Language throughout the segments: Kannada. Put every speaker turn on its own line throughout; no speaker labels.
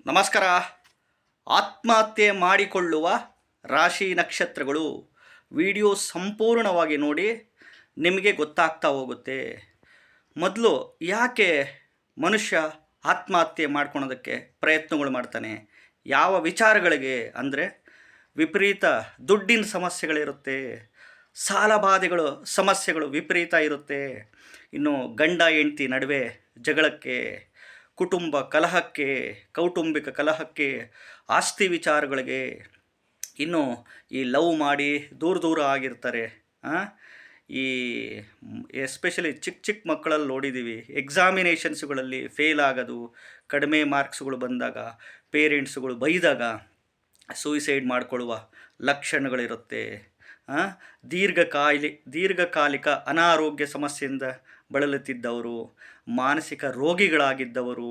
ನಮಸ್ಕಾರ. ಆತ್ಮಹತ್ಯೆ ಮಾಡಿಕೊಳ್ಳುವ ರಾಶಿ ನಕ್ಷತ್ರಗಳು ವಿಡಿಯೋ ಸಂಪೂರ್ಣವಾಗಿ ನೋಡಿ, ನಿಮಗೆ ಗೊತ್ತಾಗ್ತಾ ಹೋಗುತ್ತೆ. ಮೊದಲು ಯಾಕೆ ಮನುಷ್ಯ ಆತ್ಮಹತ್ಯೆ ಮಾಡ್ಕೊಳೋದಕ್ಕೆ ಪ್ರಯತ್ನಗಳು ಮಾಡ್ತಾನೆ, ಯಾವ ವಿಚಾರಗಳಿಗೆ ಅಂದರೆ ವಿಪರೀತ ದುಡ್ಡಿನ ಸಮಸ್ಯೆಗಳಿರುತ್ತೆ, ಸಾಲಬಾಧೆಗಳು ಸಮಸ್ಯೆಗಳು ವಿಪರೀತ ಇರುತ್ತೆ, ಇನ್ನು ಗಂಡ ಹೆಂಡತಿ ನಡುವೆ ಜಗಳಕ್ಕೆ, ಕುಟುಂಬ ಕಲಹಕ್ಕೆ, ಕೌಟುಂಬಿಕ ಕಲಹಕ್ಕೆ, ಆಸ್ತಿ ವಿಚಾರಗಳಿಗೆ, ಇನ್ನು ಈ ಲವ್ ಮಾಡಿ ದೂರ ದೂರ ಆಗಿರ್ತಾರೆ. ಈ ಎಸ್ಪೆಷಲಿ ಚಿಕ್ಕ ಚಿಕ್ಕ ಮಕ್ಕಳಲ್ಲಿ ನೋಡಿದ್ದೀವಿ, ಎಕ್ಸಾಮಿನೇಷನ್ಸ್ಗಳಲ್ಲಿ ಫೇಲ್ ಆಗೋದು, ಕಡಿಮೆ ಮಾರ್ಕ್ಸ್ಗಳು ಬಂದಾಗ ಪೇರೆಂಟ್ಸ್ಗಳು ಬೈದಾಗ ಸೂಯಿಸೈಡ್ ಮಾಡಿಕೊಳ್ಳುವ ಲಕ್ಷಣಗಳಿರುತ್ತೆ. ದೀರ್ಘಕಾಲಿಕ ಅನಾರೋಗ್ಯ ಸಮಸ್ಯೆಯಿಂದ ಬಳಲುತ್ತಿದ್ದವರು, ಮಾನಸಿಕ ರೋಗಿಗಳಾಗಿದ್ದವರು,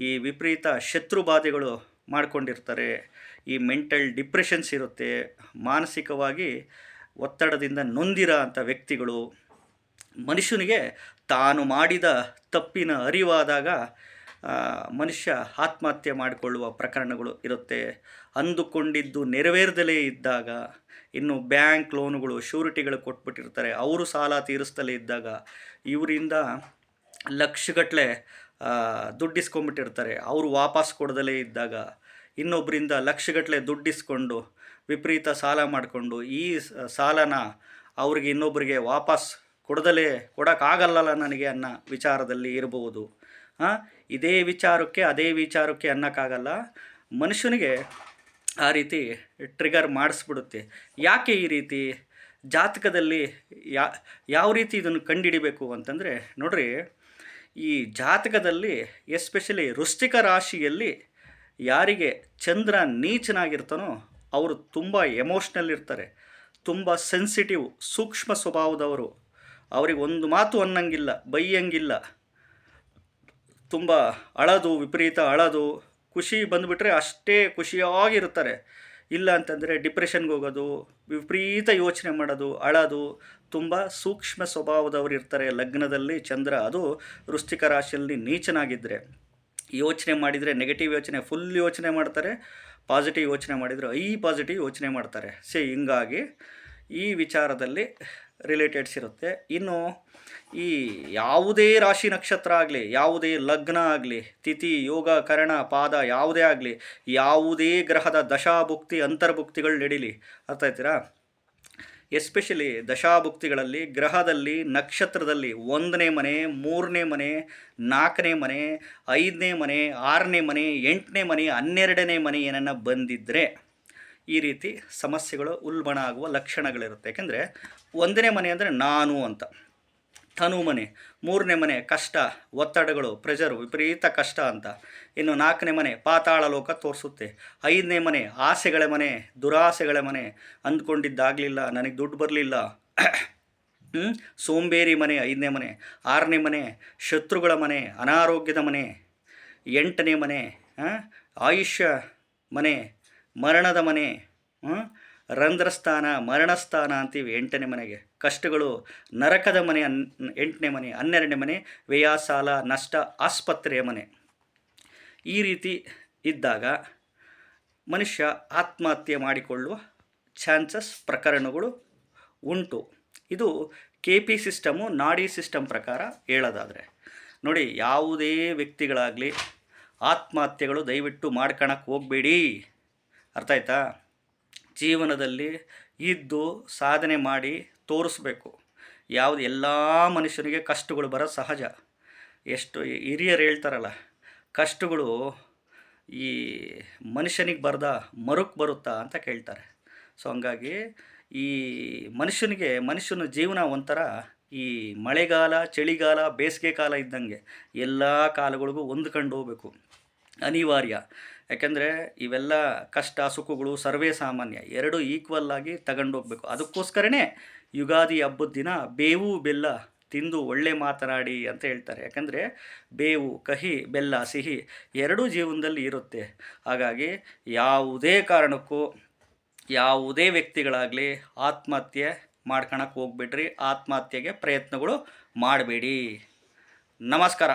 ಈ ವಿಪರೀತ ಶತ್ರುಬಾಧೆಗಳು ಮಾಡಿಕೊಂಡಿರ್ತಾರೆ, ಈ ಮೆಂಟಲ್ ಡಿಪ್ರೆಷನ್ಸ್ ಇರುತ್ತೆ, ಮಾನಸಿಕವಾಗಿ ಒತ್ತಡದಿಂದ ನೊಂದಿರೋ ಅಂಥ ವ್ಯಕ್ತಿಗಳು, ಮನುಷ್ಯನಿಗೆ ತಾನು ಮಾಡಿದ ತಪ್ಪಿನ ಅರಿವಾದಾಗ ಮನುಷ್ಯ ಆತ್ಮಹತ್ಯೆ ಮಾಡಿಕೊಳ್ಳುವ ಪ್ರಕರಣಗಳು ಇರುತ್ತೆ. ಅಂದುಕೊಂಡಿದ್ದು ನೆರವೇರದಲೇ ಇದ್ದಾಗ, ಇನ್ನು ಬ್ಯಾಂಕ್ ಲೋನುಗಳು ಶ್ಯೂರಿಟಿಗಳು ಕೊಟ್ಬಿಟ್ಟಿರ್ತಾರೆ, ಅವರು ಸಾಲ ತೀರಿಸ್ತಲೇ ಇದ್ದಾಗ, ಇವರಿಂದ ಲಕ್ಷಗಟ್ಟಲೆ ದುಡ್ಡಿಸ್ಕೊಂಡ್ಬಿಟ್ಟಿರ್ತಾರೆ, ಅವರು ವಾಪಸ್ ಕೊಡದಲೇ ಇದ್ದಾಗ, ಇನ್ನೊಬ್ಬರಿಂದ ಲಕ್ಷಗಟ್ಟಲೆ ದುಡ್ಡಿಸ್ಕೊಂಡು ವಿಪರೀತ ಸಾಲ ಮಾಡಿಕೊಂಡು ಈ ಸಾಲನ ಅವ್ರಿಗೆ ಇನ್ನೊಬ್ಬರಿಗೆ ವಾಪಸ್ ಕೊಡೋಕ್ಕಾಗಲ್ಲ ನನಗೆ ಅನ್ನೋ ವಿಚಾರದಲ್ಲಿ ಇರಬಹುದು. ಇದೇ ವಿಚಾರಕ್ಕೆ ಅದೇ ವಿಚಾರಕ್ಕೆ ಅನ್ನೋಕ್ಕಾಗಲ್ಲ, ಮನುಷ್ಯನಿಗೆ ಆ ರೀತಿ ಟ್ರಿಗರ್ ಮಾಡಿಸ್ಬಿಡುತ್ತೆ. ಯಾಕೆ ಈ ರೀತಿ ಜಾತಕದಲ್ಲಿ ಯಾವ ರೀತಿ ಇದನ್ನು ಕಂಡುಹಿಡಿಬೇಕು ಅಂತಂದರೆ, ನೋಡ್ರಿ, ಈ ಜಾತಕದಲ್ಲಿ ಎಸ್ಪೆಷಲಿ ವೃಶ್ಚಿಕ ರಾಶಿಯಲ್ಲಿ ಯಾರಿಗೆ ಚಂದ್ರ ನೀಚನಾಗಿರ್ತಾನೋ ಅವರು ತುಂಬ ಎಮೋಷ್ನಲ್ ಇರ್ತಾರೆ, ತುಂಬ ಸೆನ್ಸಿಟಿವ್, ಸೂಕ್ಷ್ಮ ಸ್ವಭಾವದವರು. ಅವ್ರಿಗೆ ಒಂದು ಮಾತು ಅನ್ನಂಗಿಲ್ಲ, ಬೈಯಂಗಿಲ್ಲ, ತುಂಬ ಅಳೋದು, ವಿಪರೀತ ಅಳೋದು, ಖುಷಿ ಬಂದುಬಿಟ್ರೆ ಅಷ್ಟೇ ಖುಷಿಯಾಗಿರ್ತಾರೆ. ಇಲ್ಲ ಅಂತಂದರೆ ಡಿಪ್ರೆಷನ್ಗೆ ಹೋಗೋದು, ವಿಪರೀತ ಯೋಚನೆ ಮಾಡೋದು, ಅಳೋದು, ತುಂಬ ಸೂಕ್ಷ್ಮ ಸ್ವಭಾವದವರು ಇರ್ತಾರೆ. ಲಗ್ನದಲ್ಲಿ ಚಂದ್ರ ಅದು ವೃಶ್ಚಿಕ ರಾಶಿಯಲ್ಲಿ ನೀಚನಾಗಿದ್ದರೆ ಯೋಚನೆ ಮಾಡಿದರೆ ನೆಗೆಟಿವ್ ಯೋಚನೆ ಫುಲ್ ಯೋಚನೆ ಮಾಡ್ತಾರೆ, ಪಾಸಿಟಿವ್ ಯೋಚನೆ ಮಾಡಿದರೆ ಪಾಸಿಟಿವ್ ಯೋಚನೆ ಮಾಡ್ತಾರೆ. ಹಿಂಗಾಗಿ ಈ ವಿಚಾರದಲ್ಲಿ ರಿಲೇಟೆಡ್ಸ್ ಇರುತ್ತೆ. ಇನ್ನು ಈ ಯಾವುದೇ ರಾಶಿ ನಕ್ಷತ್ರ ಆಗಲಿ, ಯಾವುದೇ ಲಗ್ನ ಆಗಲಿ, ತಿಥಿ ಯೋಗ ಕರಣ ಪಾದ ಯಾವುದೇ ಆಗಲಿ, ಯಾವುದೇ ಗ್ರಹದ ದಶಾಭುಕ್ತಿ ಅಂತರ್ಭುಕ್ತಿಗಳು ನಡೀಲಿ, ಅರ್ಥ ಆಯ್ತೀರಾ? ಎಸ್ಪೆಷಲಿ ದಶಾಭುಕ್ತಿಗಳಲ್ಲಿ ಗ್ರಹದಲ್ಲಿ ನಕ್ಷತ್ರದಲ್ಲಿ 1ನೇ ಮನೆ, 3ನೇ ಮನೆ, 4ನೇ ಮನೆ, 5ನೇ ಮನೆ, 6ನೇ ಮನೆ, 8ನೇ ಮನೆ, 12ನೇ ಮನೆ ಏನನ್ನ ಬಂದಿದ್ದರೆ ಈ ರೀತಿ ಸಮಸ್ಯೆಗಳು ಉಲ್ಬಣ ಆಗುವ ಲಕ್ಷಣಗಳಿರುತ್ತೆ. ಯಾಕೆಂದರೆ 1ನೇ ಮನೆ ಅಂದರೆ ನಾನು ಅಂತ, ತನು ಮನೆ, 3ನೇ ಮನೆ ಕಷ್ಟ, ಒತ್ತಡಗಳು, ಪ್ರೆಷರು, ವಿಪರೀತ ಕಷ್ಟ ಅಂತ, ಇನ್ನು 4ನೇ ಮನೆ ಪಾತಾಳ ಲೋಕ ತೋರಿಸುತ್ತೆ, 5ನೇ ಮನೆ ಆಸೆಗಳ ಮನೆ, ದುರಾಸೆಗಳ ಮನೆ, ಅಂದ್ಕೊಂಡಿದ್ದಾಗಲಿಲ್ಲ, ನನಗೆ ದುಡ್ಡು ಬರಲಿಲ್ಲ, ಸೋಂಬೇರಿ ಮನೆ 5ನೇ ಮನೆ, 6ನೇ ಮನೆ ಶತ್ರುಗಳ ಮನೆ, ಅನಾರೋಗ್ಯದ ಮನೆ, 8ನೇ ಮನೆ ಆಯುಷ್ಯ ಮನೆ, ಮರಣದ ಮನೆ, ರಂಧ್ರಸ್ಥಾನ, ಮರಣಸ್ಥಾನ ಅಂತೀವಿ 8ನೇ ಮನೆಗೆ, ಕಷ್ಟಗಳು, ನರಕದ ಮನೆ 8ನೇ ಮನೆ, 12ನೇ ಮನೆ ವ್ಯಯ, ಸಾಲ, ನಷ್ಟ, ಆಸ್ಪತ್ರೆಯ ಮನೆ. ಈ ರೀತಿ ಇದ್ದಾಗ ಮನುಷ್ಯ ಆತ್ಮಹತ್ಯೆ ಮಾಡಿಕೊಳ್ಳುವ ಚಾನ್ಸಸ್ ಪ್ರಕರಣಗಳು ಉಂಟು. ಇದು KP ಸಿಸ್ಟಮು, ನಾಡಿ ಸಿಸ್ಟಮ್ ಪ್ರಕಾರ ಹೇಳೋದಾದರೆ ನೋಡಿ, ಯಾವುದೇ ವ್ಯಕ್ತಿಗಳಾಗಲಿ ಆತ್ಮಹತ್ಯೆಗಳು ದಯವಿಟ್ಟು ಮಾಡ್ಕೊಳಕ್ಕೆ ಹೋಗಬೇಡಿ, ಅರ್ಥ ಆಯ್ತಾ? ಜೀವನದಲ್ಲಿ ಇದ್ದು ಸಾಧನೆ ಮಾಡಿ ತೋರಿಸ್ಬೇಕು. ಎಲ್ಲ ಮನುಷ್ಯನಿಗೆ ಕಷ್ಟಗಳು ಬರೋದು ಸಹಜ. ಎಷ್ಟು ಹಿರಿಯರು ಹೇಳ್ತಾರಲ್ಲ, ಕಷ್ಟಗಳು ಈ ಮನುಷ್ಯನಿಗೆ ಮರುಕ್ಕೆ ಬರುತ್ತಾ ಅಂತ ಕೇಳ್ತಾರೆ. ಸೊ ಹಂಗಾಗಿ ಈ ಮನುಷ್ಯನ ಜೀವನ ಒಂಥರ ಈ ಮಳೆಗಾಲ, ಚಳಿಗಾಲ, ಬೇಸಿಗೆ ಕಾಲ ಇದ್ದಂಗೆ ಎಲ್ಲ ಕಾಲಗಳಿಗೂ ಹೊಂದ್ಕೊಂಡು ಹೋಗ್ಬೇಕು, ಅನಿವಾರ್ಯ. ಯಾಕೆಂದರೆ ಇವೆಲ್ಲ ಕಷ್ಟ ಸುಖಗಳು ಸರ್ವೇ ಸಾಮಾನ್ಯ, ಎರಡು ಈಕ್ವಲ್ ಆಗಿ ತಗೊಂಡೋಗ್ಬೇಕು. ಅದಕ್ಕೋಸ್ಕರನೇ ಯುಗಾದಿ ಹಬ್ಬದ ದಿನ ಬೇವು ಬೆಲ್ಲ ತಿಂದು ಒಳ್ಳೆ ಮಾತನಾಡಿ ಅಂತ ಹೇಳ್ತಾರೆ. ಯಾಕಂದರೆ ಬೇವು ಕಹಿ, ಬೆಲ್ಲ ಸಿಹಿ ಎರಡೂ ಜೀವನದಲ್ಲಿ ಇರುತ್ತೆ. ಹಾಗಾಗಿ ಯಾವುದೇ ಕಾರಣಕ್ಕೂ ಯಾವುದೇ ವ್ಯಕ್ತಿಗಳಾಗಲಿ ಆತ್ಮಹತ್ಯೆ ಮಾಡ್ಕೊಳಕ್ಕೆ ಹೋಗ್ಬಿಡ್ರಿ, ಆತ್ಮಹತ್ಯೆಗೆ ಪ್ರಯತ್ನಗಳು ಮಾಡಬೇಡಿ. ನಮಸ್ಕಾರ.